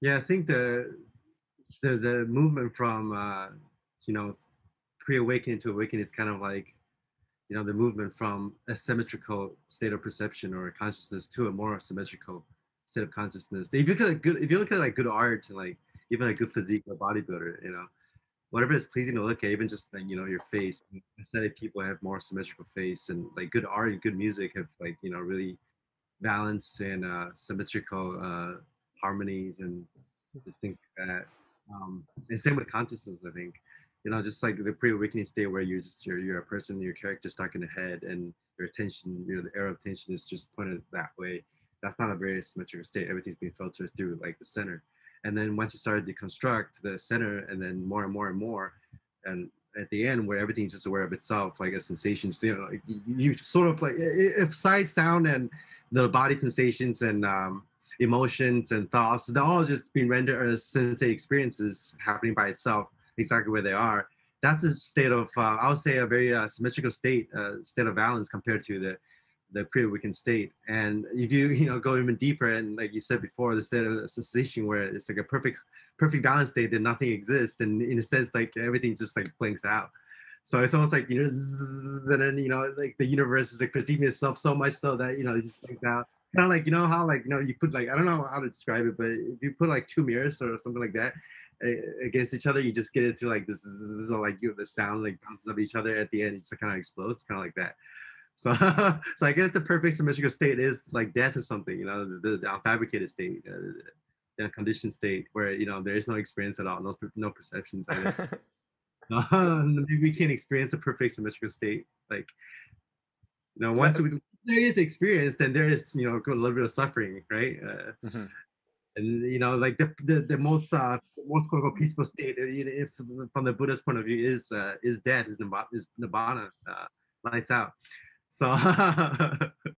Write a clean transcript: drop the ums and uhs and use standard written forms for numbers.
Yeah, I think the movement from you know pre-awakening to awakening is kind of like the movement from a symmetrical state of perception or consciousness to a more symmetrical state of consciousness. If you look at like good art and like even a good physique or bodybuilder, whatever is pleasing to look at, even just like your face. Aesthetic people have more symmetrical face, and like good art and good music have like really balanced and symmetrical harmonies and just things like that. And same with consciousness, I think. Just like the pre-awakening state where you're a person, your character stuck in the head, and your attention, the arrow of attention is just pointed that way. That's not a very symmetrical state. Everything's being filtered through like the center. And then once you started to construct the center, and then more and more and more, and at the end where everything's just aware of itself, like a sensations, like you sort of like if sight, sound, and the body sensations and emotions and thoughts, they're all just being rendered as sensate experiences happening by itself, exactly where they are. That's a state of, I would say, a very symmetrical state of balance compared to the pre-awakened state. And if you go even deeper, and like you said before, the state of cessation where it's like a perfect balance state that nothing exists, and in a sense, like everything just like blinks out. So it's almost like and then like the universe is like perceiving itself so much so that it just blinks out. Kind of like how like you put like, I don't know how to describe it, but if you put like two mirrors or something like that against each other, you just get into like this like the sound like bounces off each other at the end. It just kind of explodes, kind of like that. So, so I guess the perfect symmetrical state is like death or something, the unfabricated state, the unconditioned state where there is no experience at all, no perceptions either. Maybe we can experience a perfect symmetrical state, like once That, there is experience, then there is a little bit of suffering, right? mhm. And like the most quote unquote peaceful state, if from the Buddha's point of view, is death, is nirvana, lights out. So